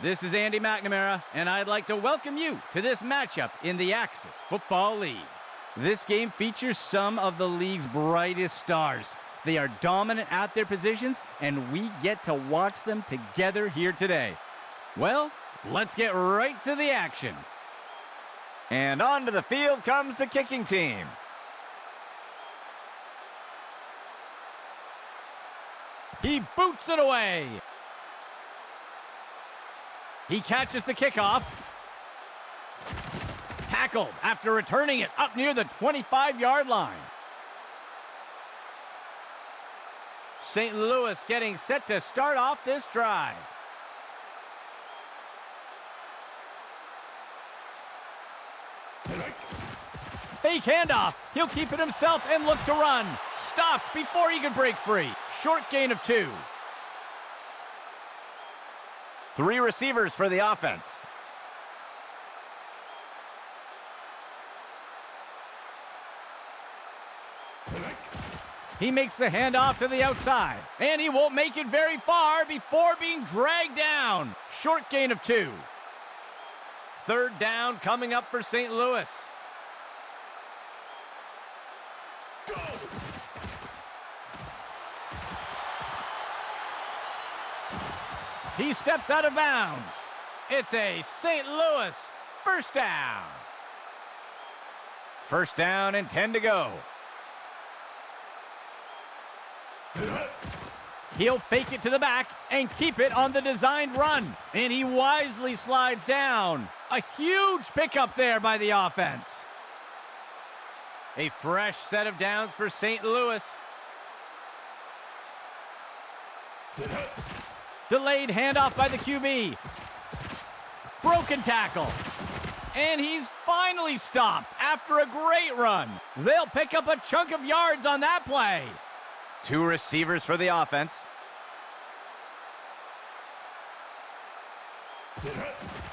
This is Andy McNamara, and I'd like to welcome you to this matchup in the Axis Football League. This game features some of the league's brightest stars. They are dominant at their positions, and we get to watch them together here today. Well, let's get right to the action. And onto the field comes the kicking team. He boots it away. He catches the kickoff. Tackled after returning it up near the 25-yard line. St. Louis getting set to start off this drive. Fake handoff. He'll keep it himself and look to run. Stopped before he could break free. Short gain of 2. 3 receivers for the offense. He makes the handoff to the outside, and he won't make it very far before being dragged down. Short gain of 2. 3rd down coming up for St. Louis. Go! He steps out of bounds. It's a St. Louis first down. 1st down and 10 to go. He'll fake it to the back and keep it on the designed run. And he wisely slides down. A huge pickup there by the offense. A fresh set of downs for St. Louis. Delayed handoff by the QB. Broken tackle. And he's finally stopped after a great run. They'll pick up a chunk of yards on that play. 2 receivers for the offense.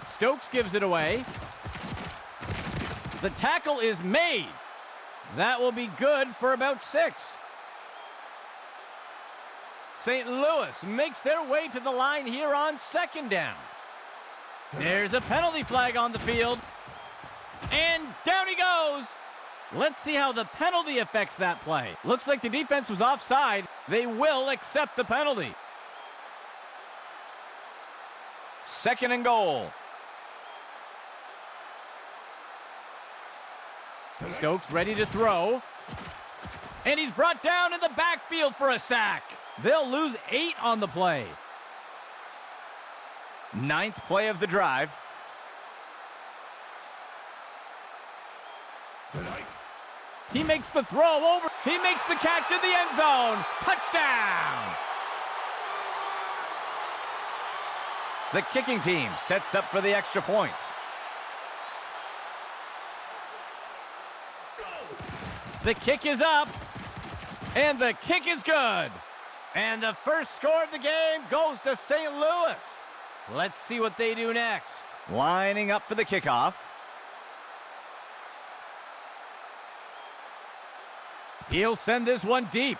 Stokes gives it away. The tackle is made. That will be good for about 6. St. Louis makes their way to the line here on 2nd down. There's a penalty flag on the field. And down he goes. Let's see how the penalty affects that play. Looks like the defense was offside. They will accept the penalty. 2nd and goal. Stokes ready to throw. And he's brought down in the backfield for a sack. They'll lose 8 on the play. 9th play of the drive. He makes the throw over. He makes the catch in the end zone. Touchdown! The kicking team sets up for the extra point. The kick is up. And the kick is good. And the first score of the game goes to St. Louis. Let's see what they do next. Lining up for the kickoff. He'll send this one deep.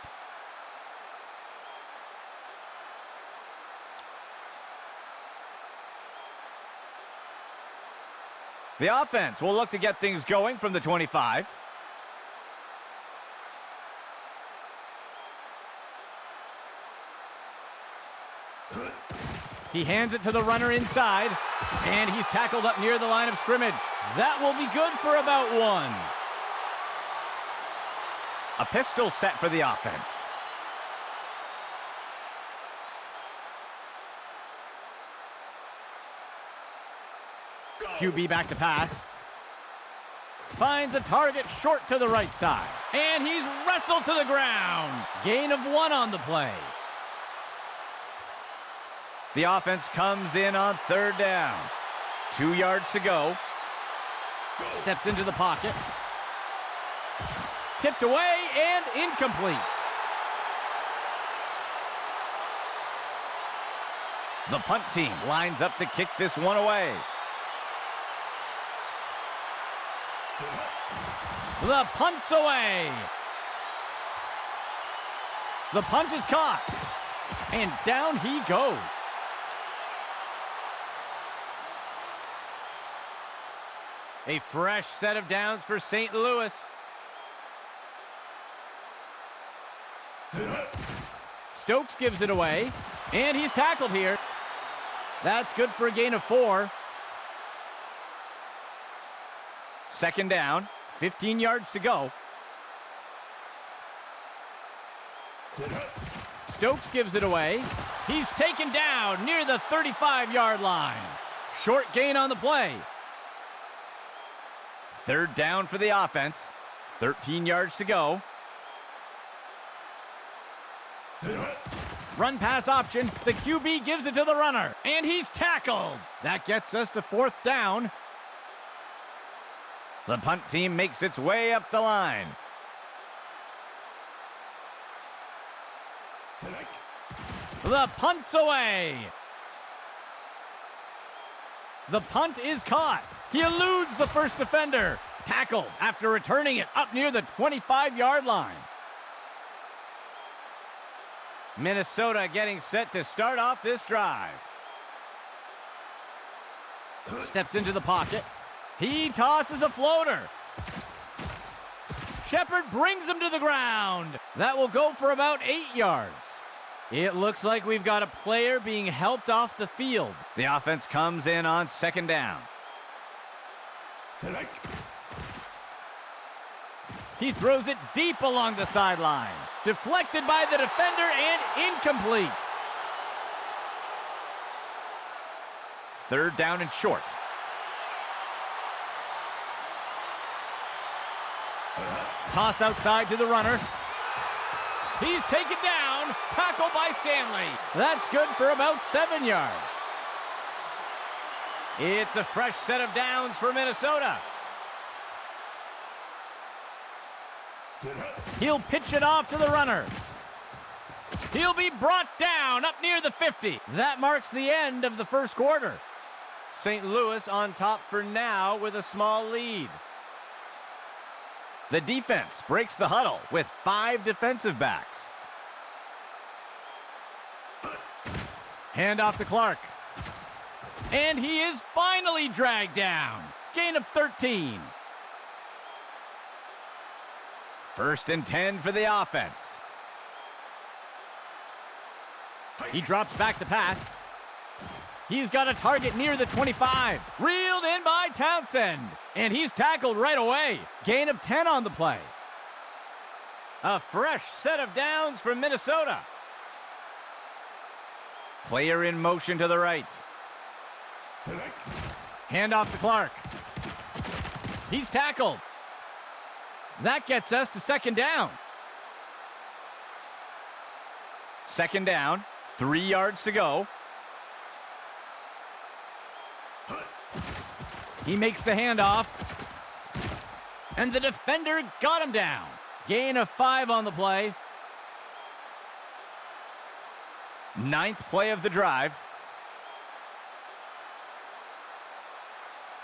The offense will look to get things going from the 25. He hands it to the runner inside, and he's tackled up near the line of scrimmage. That will be good for about 1. A pistol set for the offense. QB back to pass. Finds a target short to the right side. And he's wrestled to the ground. Gain of 1 on the play. The offense comes in on 3rd down. 2 yards to go. Steps into the pocket. Tipped away and incomplete. The punt team lines up to kick this one away. The punt's away. The punt is caught. And down he goes. A fresh set of downs for St. Louis. Stokes gives it away, and he's tackled here. That's good for a gain of 4. Second down, 15 yards to go. Stokes gives it away. He's taken down near the 35-yard line. Short gain on the play. Third down for the offense. 13 yards to go. Run pass option. The QB gives it to the runner, and he's tackled. That gets us to fourth down. The punt team makes its way up the line. The punt's away. The punt is caught. He eludes the first defender. Tackled after returning it up near the 25-yard line. Minnesota getting set to start off this drive. Steps into the pocket. He tosses a floater. Shepard brings him to the ground. That will go for about 8 yards. It looks like we've got a player being helped off the field. The offense comes in on second down. He throws it deep along the sideline. Deflected by the defender and incomplete. Third down and short. Toss outside to the runner. He's taken down. Tackle by Stanley. That's good for about 7 yards. It's a fresh set of downs for Minnesota. He'll pitch it off to the runner. He'll be brought down up near the 50. That marks the end of the first quarter. St. Louis on top for now with a small lead. The defense breaks the huddle with 5 defensive backs. Hand off to Clark. And he is finally dragged down. Gain of 13. First and 10 for the offense. He drops back to pass. He's got a target near the 25. Reeled in by Townsend. And he's tackled right away. Gain of 10 on the play. A fresh set of downs from Minnesota. Player in motion to the right. Hand off to Clark. He's tackled. That gets us to second down. Second down, 3 yards to go. He makes the handoff. And the defender got him down. Gain of 5 on the play. 9th play of the drive.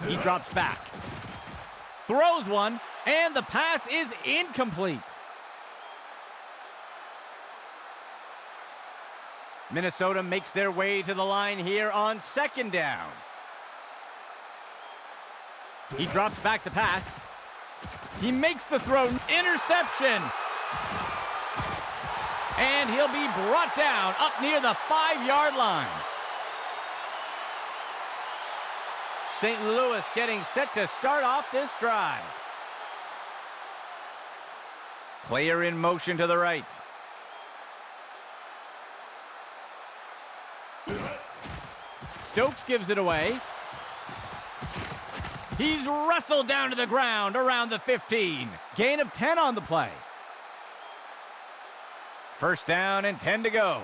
He drops back. Throws one, and the pass is incomplete. Minnesota makes their way to the line here on second down. He drops back to pass. He makes the throw. Interception. And he'll be brought down up near the 5-yard line. St. Louis getting set to start off this drive. Player in motion to the right. Stokes gives it away. He's wrestled down to the ground around the 15. Gain of 10 on the play. First down and 10 to go.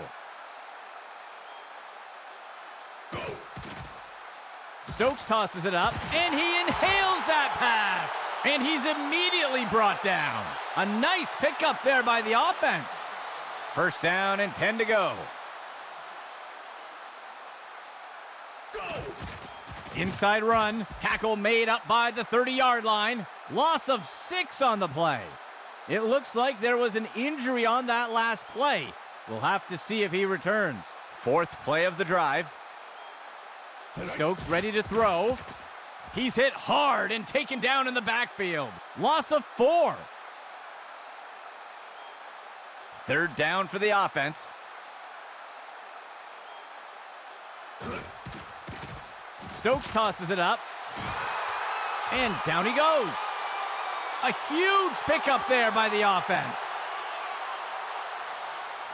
Stokes tosses it up, and he inhales that pass. And he's immediately brought down. A nice pickup there by the offense. First down and 10 to go. Inside run. Tackle made up by the 30-yard line. Loss of 6 on the play. It looks like there was an injury on that last play. We'll have to see if he returns. 4th play of the drive. Stokes ready to throw. He's hit hard and taken down in the backfield. Loss of 4. Third down for the offense. Stokes tosses it up. And down he goes. A huge pickup there by the offense.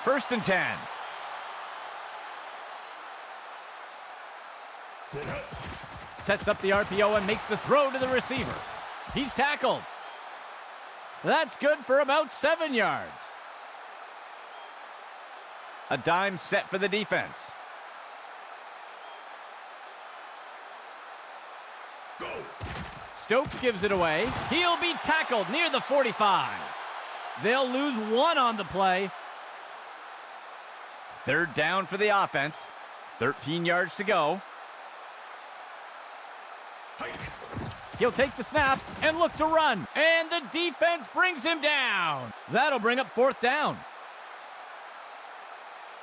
First and 10. Sets up the RPO and makes the throw to the receiver. He's tackled. That's good for about 7 yards. A dime set for the defense. Stokes gives it away. He'll be tackled near the 45. They'll lose 1 on the play. Third down for the offense. 13 yards to go. He'll take the snap and look to run. And the defense brings him down. That'll bring up 4th down.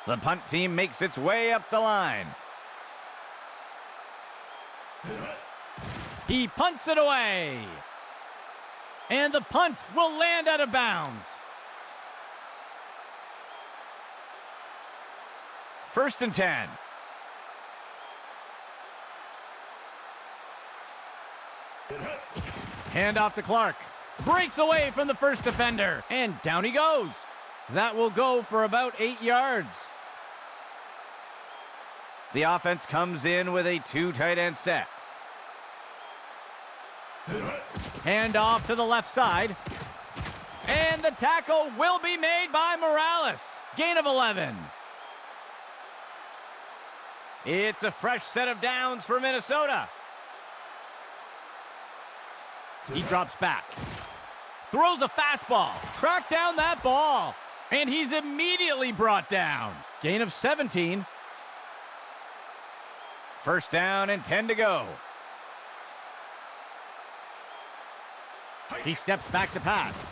The punt team makes its way up the line. He punts it away. And the punt will land out of bounds. First and 10. Handoff to Clark. Breaks away from the first defender. And down he goes. That will go for about 8 yards. The offense comes in with a 2 tight end set. Handoff to the left side. And the tackle will be made by Morales. Gain of 11. It's a fresh set of downs for Minnesota. He drops back. Throws a fastball. Track down that ball. And he's immediately brought down. Gain of 17. First down and 10 to go. He steps back to pass.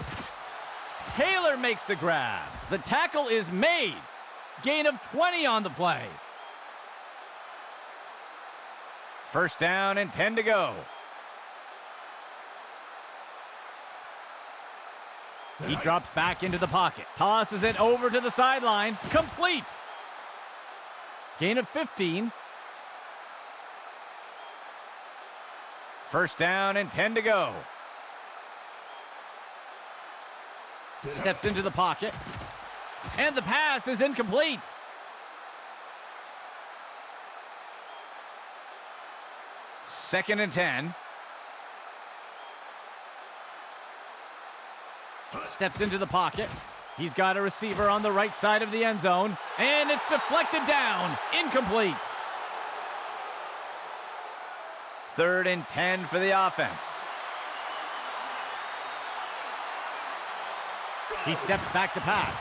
Taylor makes the grab. The tackle is made. Gain of 20 on the play. First down and 10 to go. He drops back into the pocket. Tosses it over to the sideline. Complete. Gain of 15. First down and 10 to go. Steps into the pocket. And the pass is incomplete. Second and 10. Steps into the pocket. He's got a receiver on the right side of the end zone. And it's deflected down. Incomplete. Third and 10 for the offense. He steps back to pass.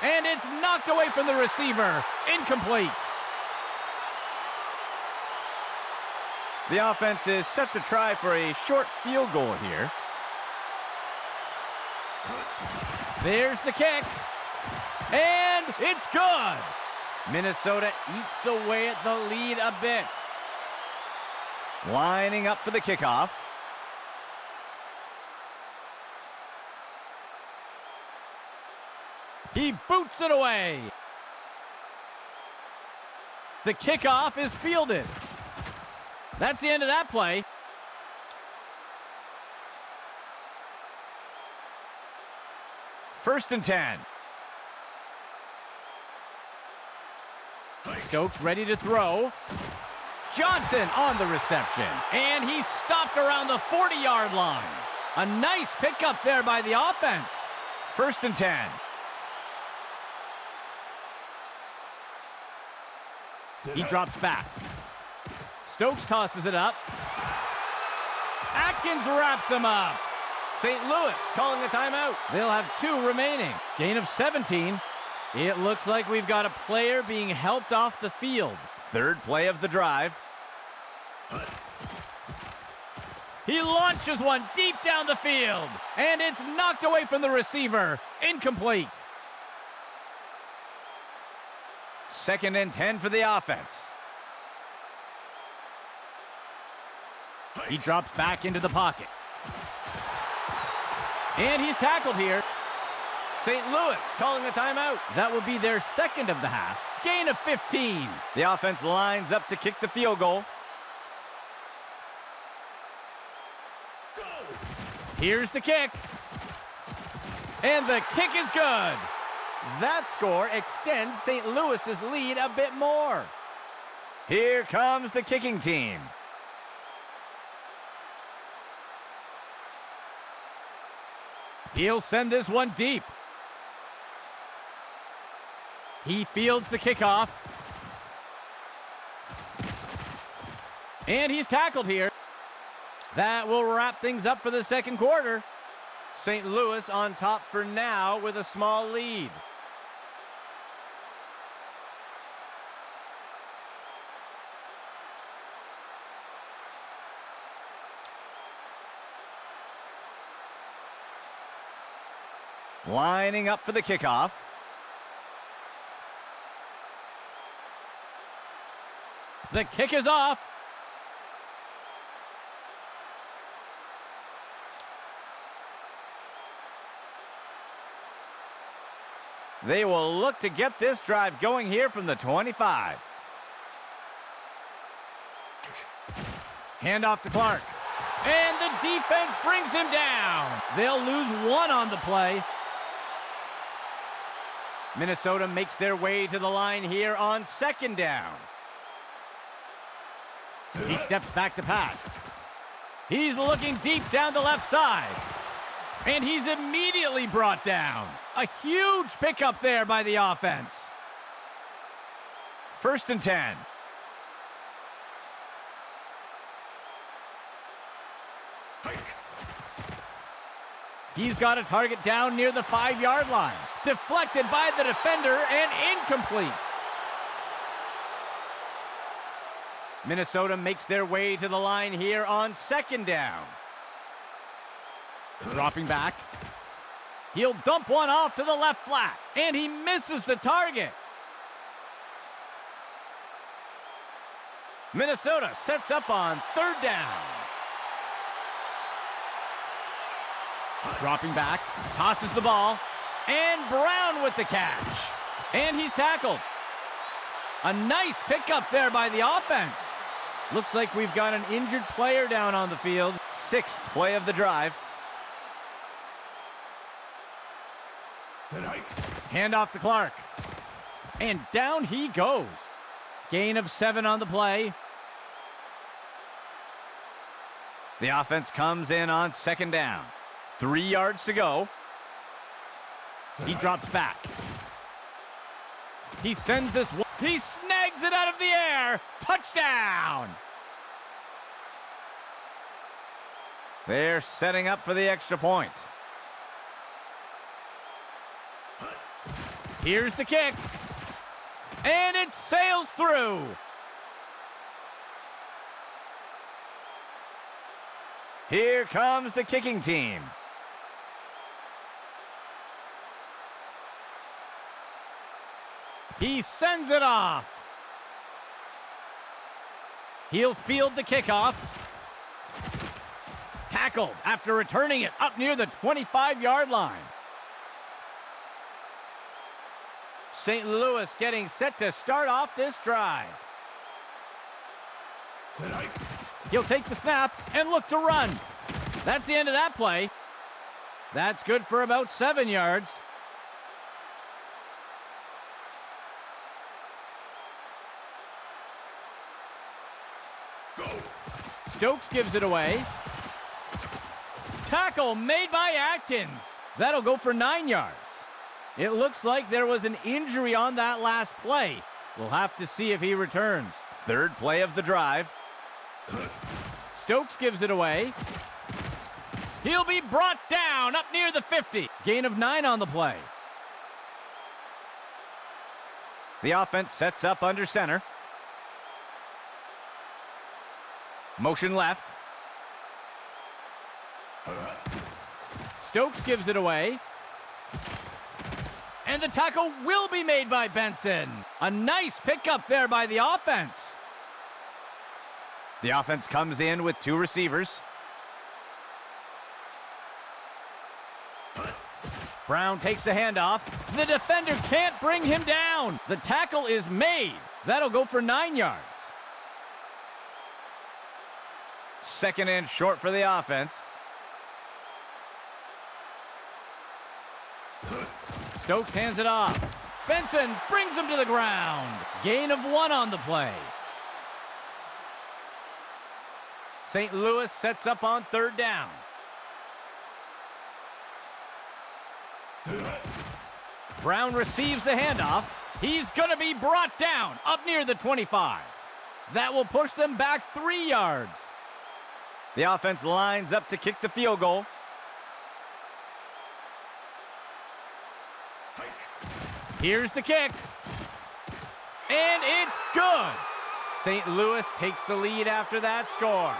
And it's knocked away from the receiver. Incomplete. The offense is set to try for a short field goal here. There's the kick. And it's good. Minnesota eats away at the lead a bit. Lining up for the kickoff. He boots it away. The kickoff is fielded. That's the end of that play. First and 10. Stokes ready to throw. Johnson on the reception. And he's stopped around the 40-yard line. A nice pickup there by the offense. First and 10. He drops back. Stokes tosses it up. Atkins wraps him up. St. Louis calling a timeout. They'll have 2 remaining. Gain of 17. It looks like we've got a player being helped off the field. Third play of the drive. He launches one deep down the field. And it's knocked away from the receiver. Incomplete. Second and 10 for the offense. He drops back into the pocket. And he's tackled here. St. Louis calling a timeout. That will be their second of the half. Gain of 15. The offense lines up to kick the field goal. Here's the kick. And the kick is good. That score extends St. Louis's lead a bit more. Here comes the kicking team. He'll send this one deep. He fields the kickoff. And he's tackled here. That will wrap things up for the second quarter. St. Louis on top for now with a small lead. Lining up for the kickoff. The kick is off. They will look to get this drive going here from the 25. Handoff to Clark. And the defense brings him down. They'll lose one on the play. Minnesota makes their way to the line here on second down. He steps back to pass. He's looking deep down the left side. And he's immediately brought down. A huge pickup there by the offense. 1st and 10. He's got a target down near the 5-yard line. Deflected by the defender and incomplete. Minnesota makes their way to the line here on second down. Dropping back. He'll dump one off to the left flat. And he misses the target. Minnesota sets up on 3rd down. Dropping back. Tosses the ball. And Brown with the catch. And he's tackled. A nice pickup there by the offense. Looks like we've got an injured player down on the field. 6th play of the drive. Handoff to Clark. And down he goes. Gain of 7 on the play. The offense comes in on 2nd down. 3 yards to go. He drops back. He sends this one. He snags it out of the air. Touchdown! They're setting up for the extra point. Here's the kick. And it sails through. Here comes the kicking team. He sends it off. He'll field the kickoff. Tackled after returning it up near the 25-yard line. St. Louis getting set to start off this drive. He'll take the snap and look to run. That's the end of that play. That's good for about 7 yards. Stokes gives it away. Tackle made by Atkins. That'll go for 9 yards. It looks like there was an injury on that last play. We'll have to see if he returns. 3rd play of the drive. Stokes gives it away. He'll be brought down up near the 50. Gain of 9 on the play. The offense sets up under center. Motion left. Stokes gives it away. And the tackle will be made by Benson. A nice pickup there by the offense. The offense comes in with two receivers. Brown takes the handoff. The defender can't bring him down. The tackle is made. That'll go for 9 yards. Second and short for the offense. Stokes hands it off. Benson brings him to the ground. Gain of 1 on the play. St. Louis sets up on third down. Brown receives the handoff. He's going to be brought down up near the 25. That will push them back 3 yards. The offense lines up to kick the field goal. Here's the kick. And it's good. St. Louis takes the lead after that score.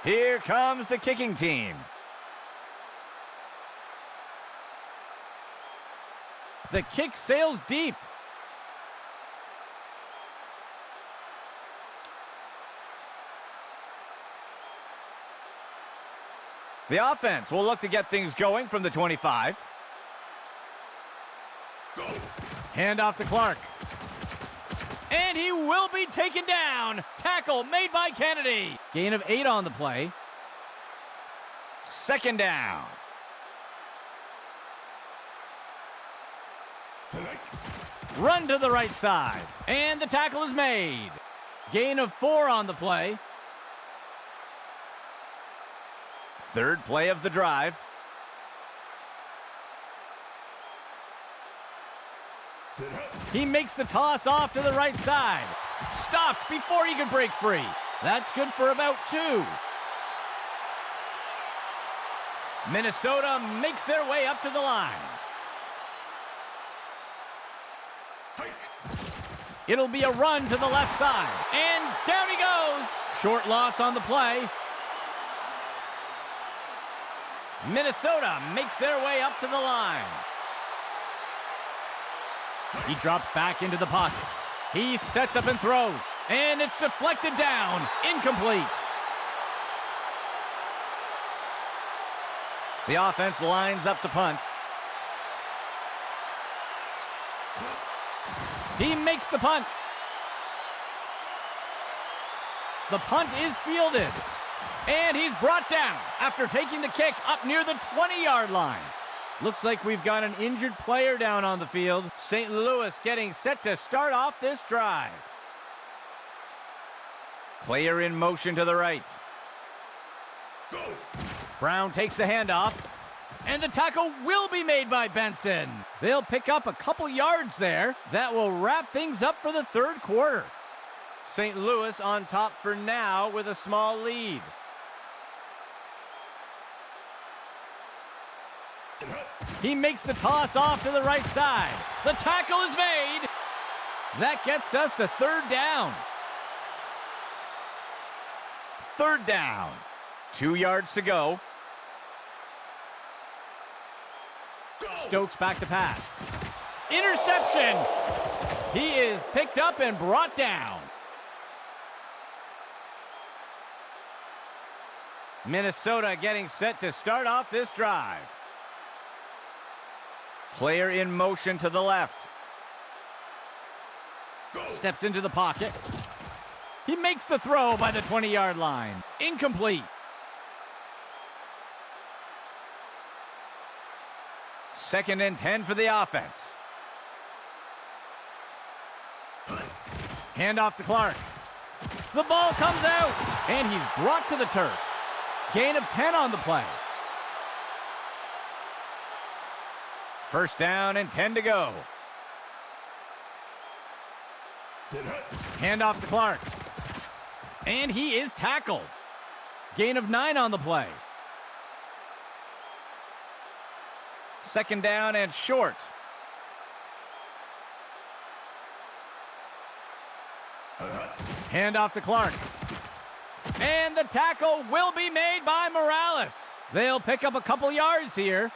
Here comes the kicking team. The kick sails deep. The offense will look to get things going from the 25. Hand off to Clark. And he will be taken down. Tackle made by Kennedy. Gain of 8 on the play. Second down. Run to the right side. And the tackle is made. Gain of 4 on the play. Third play of the drive. He makes the toss off to the right side. Stopped before he could break free. That's good for about 2. Minnesota makes their way up to the line. It'll be a run to the left side. And down he goes. Short loss on the play. Minnesota makes their way up to the line. He drops back into the pocket. He sets up and throws. And it's deflected down. Incomplete. The offense lines up to punt. He makes the punt. The punt is fielded. And he's brought down after taking the kick up near the 20-yard line. Looks like we've got an injured player down on the field. St. Louis getting set to start off this drive. Player in motion to the right. Go. Brown takes the handoff. And the tackle will be made by Benson. They'll pick up a couple yards there. That will wrap things up for the third quarter. St. Louis on top for now with a small lead. He makes the toss off to the right side. The tackle is made. That gets us to third down. Third down. 2 yards to go. Stokes back to pass. Interception. He is picked up and brought down. Minnesota getting set to start off this drive. Player in motion to the left. Steps into the pocket. He makes the throw by the 20-yard line. Incomplete. Second and 10 for the offense. Hand off to Clark. The ball comes out, and he's brought to the turf. Gain of 10 on the play. First down and 10 to go. Hand off to Clark. And he is tackled. Gain of 9 on the play. Second down and short. Hand off to Clark. And the tackle will be made by Morales. They'll pick up a couple yards here.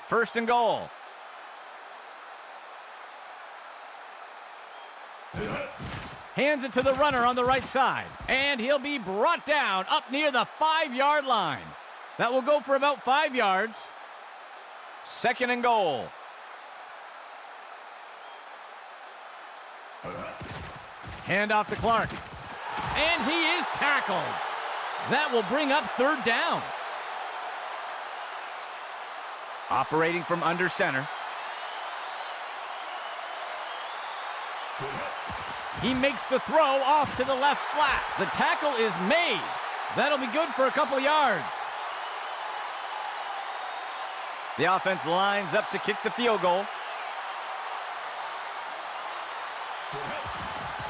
First and goal. Hands it to the runner on the right side. And he'll be brought down up near the 5-yard line. That will go for about 5 yards. 2nd and goal. Hand off to Clark. And he is tackled. That will bring up 3rd down. Operating from under center. He makes the throw off to the left flat. The tackle is made. That'll be good for a couple yards. The offense lines up to kick the field goal.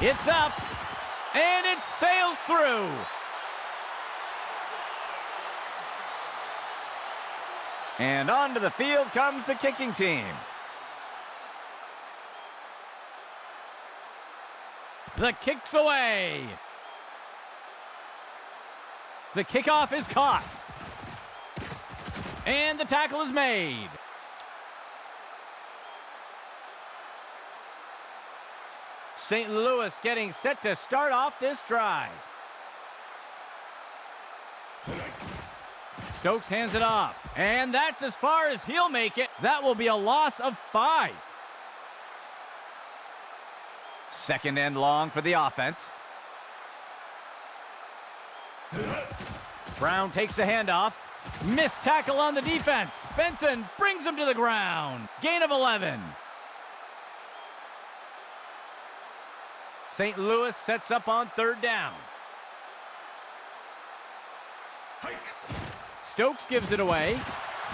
It's up, and it sails through. And onto the field comes the kicking team. The kick's away. The kickoff is caught. And the tackle is made. St. Louis getting set to start off this drive. Stokes hands it off. And that's as far as he'll make it. That will be a loss of 5. 2nd and long for the offense. Brown takes the handoff. Missed tackle on the defense. Benson brings him to the ground. Gain of 11. St. Louis sets up on 3rd down. Stokes gives it away.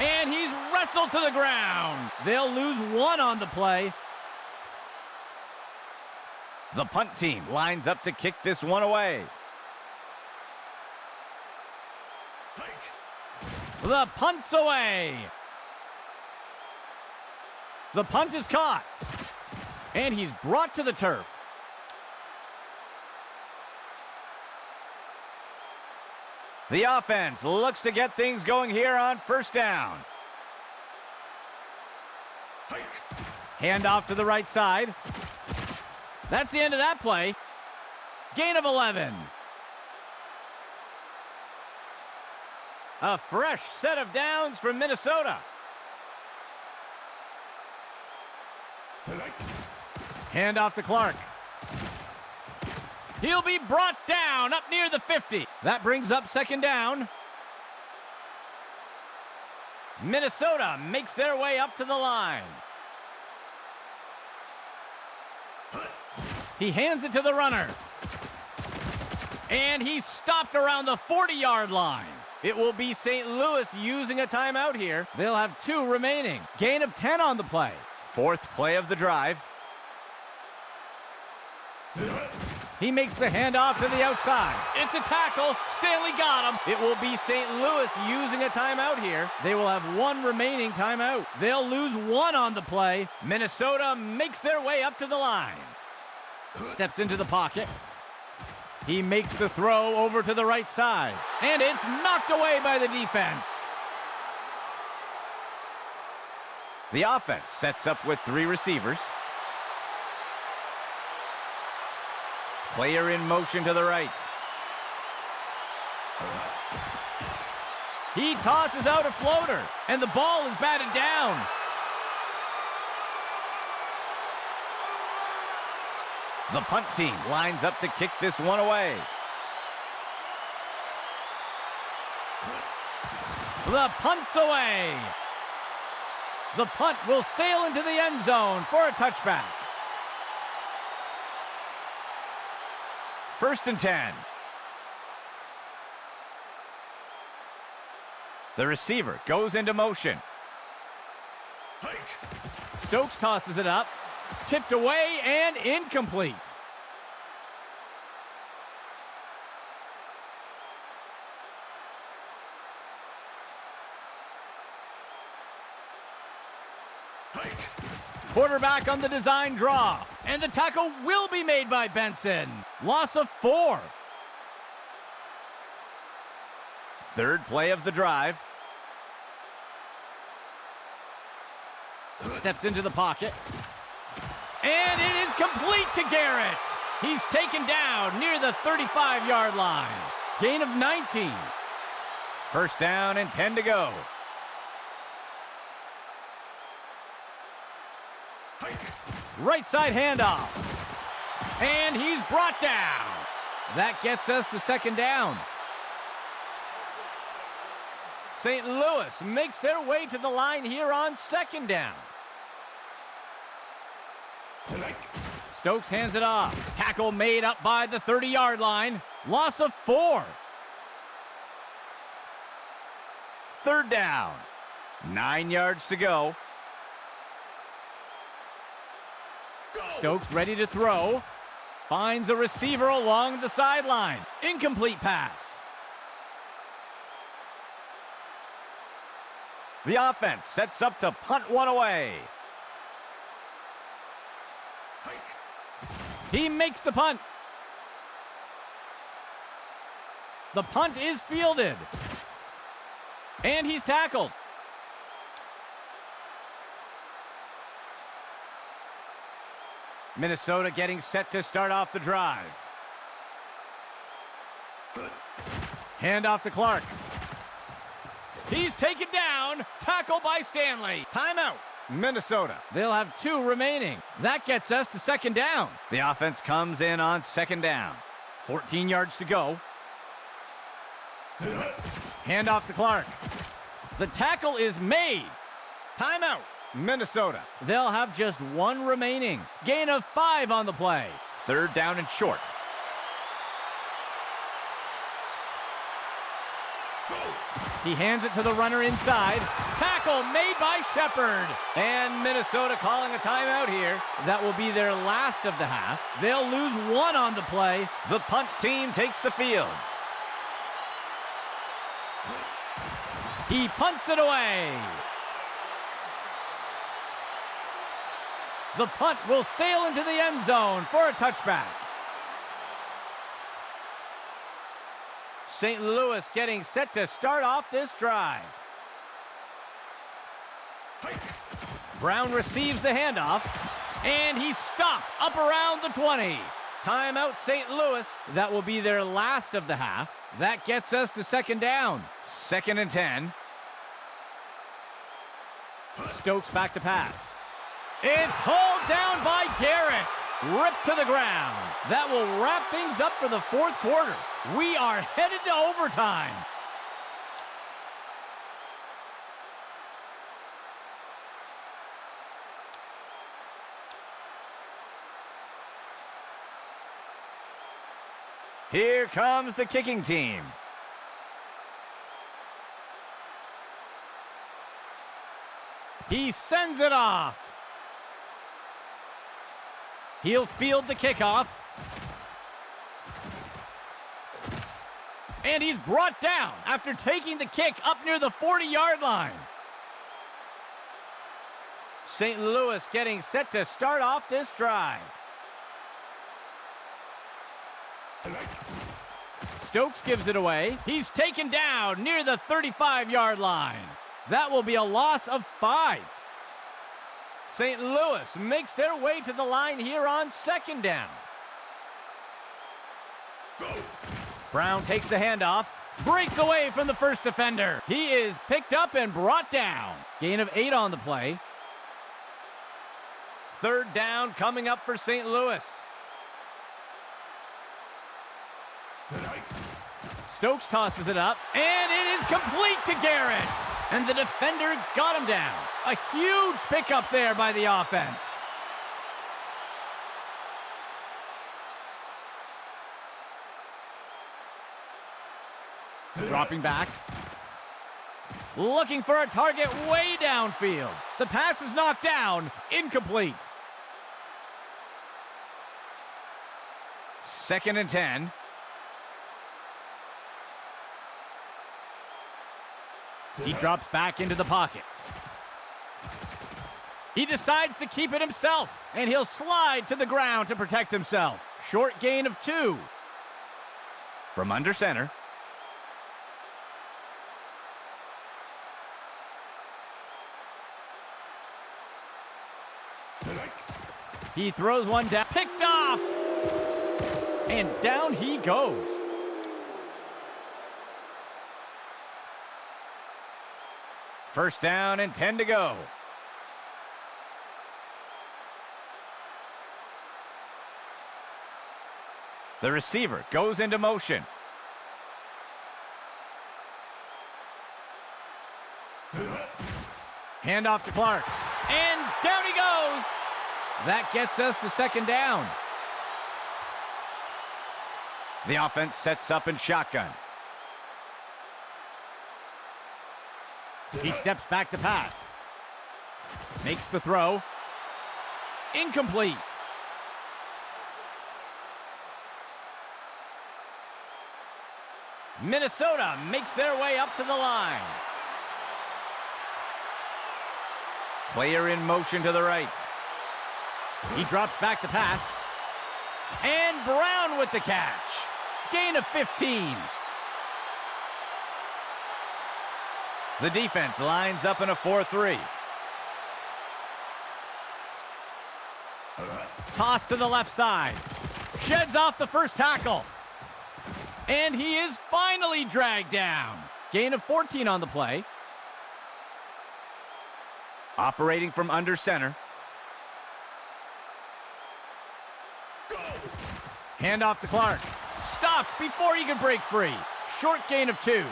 And he's wrestled to the ground. They'll lose 1 on the play. The punt team lines up to kick this one away. The punt's away. The punt is caught. And he's brought to the turf. The offense looks to get things going here on 1st down. Hand off to the right side. That's the end of that play. Gain of 11. A fresh set of downs from Minnesota. Hand off to Clark. He'll be brought down up near the 50. That brings up 2nd down. Minnesota makes their way up to the line. He hands it to the runner. And he's stopped around the 40-yard line. It will be St. Louis using a timeout here. They'll have 2 remaining. Gain of 10 on the play. 4th play of the drive. He makes the handoff to the outside. It's a tackle. Stanley got him. It will be St. Louis using a timeout here. They will have 1 remaining timeout. They'll lose 1 on the play. Minnesota makes their way up to the line. Steps into the pocket. He makes the throw over to the right side. And it's knocked away by the defense. The offense sets up with 3 receivers. Player in motion to the right. He tosses out a floater, and the ball is batted down. The punt team lines up to kick this one away. The punt's away. The punt will sail into the end zone for a touchback. 1st and 10. The receiver goes into motion. Stokes tosses it up. Tipped away and incomplete. Quarterback on the design draw. And the tackle will be made by Benson. Loss of 4. 3rd play of the drive. Steps into the pocket. And it is complete to Garrett. He's taken down near the 35-yard line. Gain of 19. First down and 10 to go. Right side handoff. And he's brought down. That gets us to second down. St. Louis makes their way to the line here on second down. Stokes hands it off. Tackle made up by the 30-yard line. Loss of 4. Third down. 9 yards to go. Stokes ready to throw. Finds a receiver along the sideline. Incomplete pass. The offense sets up to punt one away. He makes the punt. The punt is fielded. And he's tackled. Minnesota getting set to start off the drive. Hand off to Clark. He's taken down. Tackle by Stanley. Timeout. Minnesota. They'll have 2 remaining. That gets us to second down. The offense comes in on second down. 14 yards to go. Hand off to Clark. The tackle is made. Timeout. Minnesota. They'll have just 1 remaining. Gain of 5 on the play. Third down and short. He hands it to the runner inside. Tackle made by Shepard. And Minnesota calling a timeout here. That will be their last of the half. They'll lose 1 on the play. The punt team takes the field. He punts it away. The punt will sail into the end zone for a touchback. St. Louis getting set to start off this drive. Brown receives the handoff, and he's stopped up around the 20. Timeout St. Louis. That will be their last of the half. That gets us to second down. Second and 10. Stokes back to pass. It's hauled down by Garrett. Ripped to the ground. That will wrap things up for the 4th quarter. We are headed to overtime. Here comes the kicking team. He sends it off. He'll field the kickoff. And he's brought down after taking the kick up near the 40-yard line. St. Louis getting set to start off this drive. Stokes gives it away. He's taken down near the 35-yard line. That will be a loss of 5. St. Louis makes their way to the line here on second down. Brown takes the handoff, breaks away from the first defender. He is picked up and brought down. Gain of 8 on the play. Third down coming up for St. Louis. Stokes tosses it up, and it is complete to Garrett. And the defender got him down. A huge pickup there by the offense. Dropping back. Looking for a target way downfield. The pass is knocked down. Incomplete. Second and 10. He drops back into the pocket. He decides to keep it himself, and he'll slide to the ground to protect himself. Short gain of 2. From under center. He throws one down. Picked off. And down he goes. First down and 10 to go. The receiver goes into motion. Handoff to Clark. And down he goes. That gets us to second down. The offense sets up in shotgun. He steps back to pass. Makes the throw. Incomplete. Minnesota makes their way up to the line. Player in motion to the right. He drops back to pass. And Brown with the catch. Gain of 15. The defense lines up in a 4-3. Toss to the left side. Sheds off the first tackle. And he is finally dragged down. Gain of 14 on the play. Operating from under center. Handoff to Clark. Stopped before he could break free. Short gain of 2.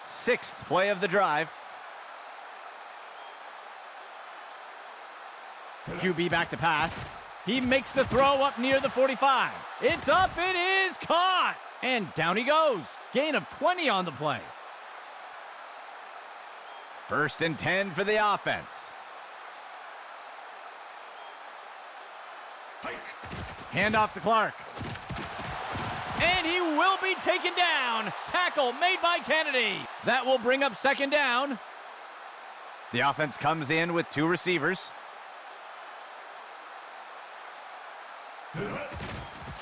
Sixth play of the drive. QB back to pass. He makes the throw up near the 45. It's up, it is caught. And down he goes. Gain of 20 on the play. First and 10 for the offense. Handoff to Clark. And he will be taken down. Tackle made by Kennedy. That will bring up second down. The offense comes in with 2 receivers.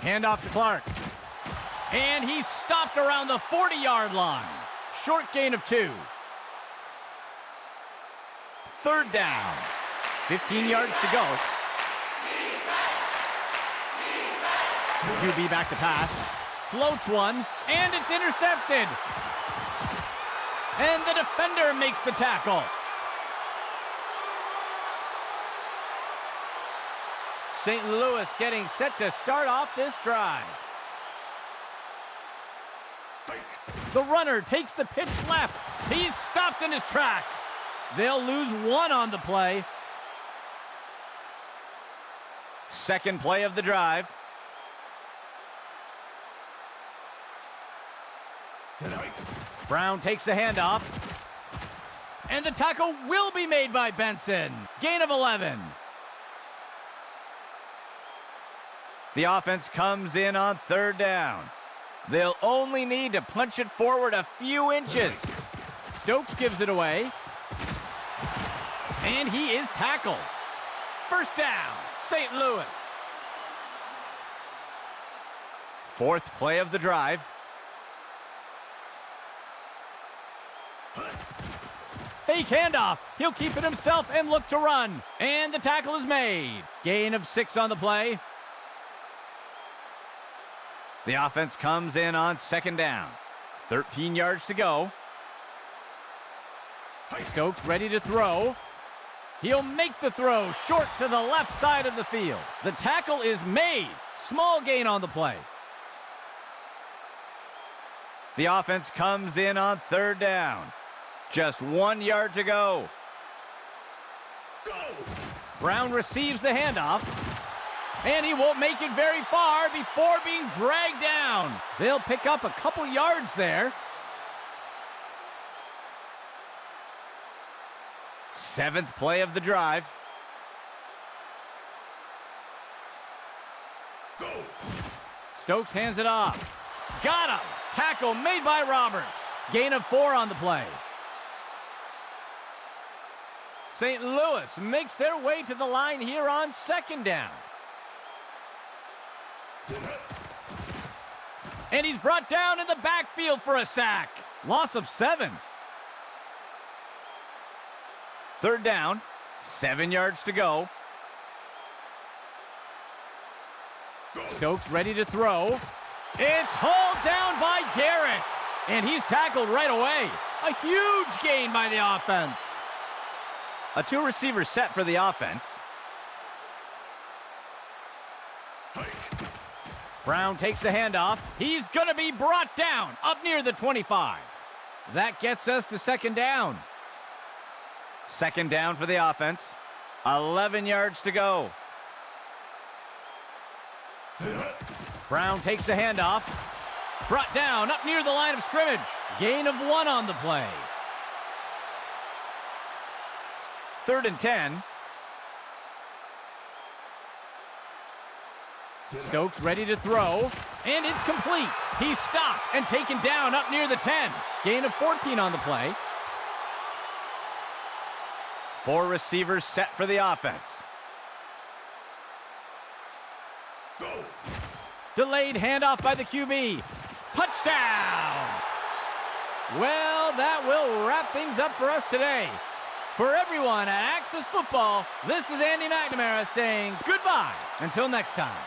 Handoff to Clark. And he's stopped around the 40-yard line. Short gain of 2. Third down. 15 yards to go. QB back to pass. Floats one, and it's intercepted. And the defender makes the tackle. St. Louis getting set to start off this drive. The runner takes the pitch left. He's stopped in his tracks. They'll lose 1 on the play. Second play of the drive. Brown takes the handoff. And the tackle will be made by Benson. Gain of 11. The offense comes in on third down. They'll only need to punch it forward a few inches. Stokes gives it away. And he is tackled. First down, St. Louis. Fourth play of the drive. Fake handoff. He'll keep it himself and look to run. And the tackle is made. Gain of 6 on the play. The offense comes in on second down. 13 yards to go. Stokes ready to throw. He'll make the throw short to the left side of the field. The tackle is made. Small gain on the play. The offense comes in on third down. Just 1 yard to go. Brown receives the handoff. And he won't make it very far before being dragged down. They'll pick up a couple yards there. Seventh play of the drive. Stokes hands it off. Got him. Tackle made by Roberts. Gain of 4 on the play. St. Louis makes their way to the line here on second down. And he's brought down in the backfield for a sack. Loss of 7. Third down, 7 yards to go. Stokes ready to throw. It's hauled down by Garrett. And he's tackled right away. A huge gain by the offense. A two-receiver set for the offense. Brown takes the handoff. He's going to be brought down up near the 25. That gets us to second down. Second down for the offense. 11 yards to go. Brown takes the handoff. Brought down up near the line of scrimmage. Gain of 1 on the play. 3rd and 10. Stokes ready to throw, and it's complete. He's stopped and taken down up near the 10. Gain of 14 on the play. 4 receivers set for the offense. Go. Delayed handoff by the QB. Touchdown! Well, that will wrap things up for us today. For everyone at Axis Football, this is Andy McNamara saying goodbye until next time.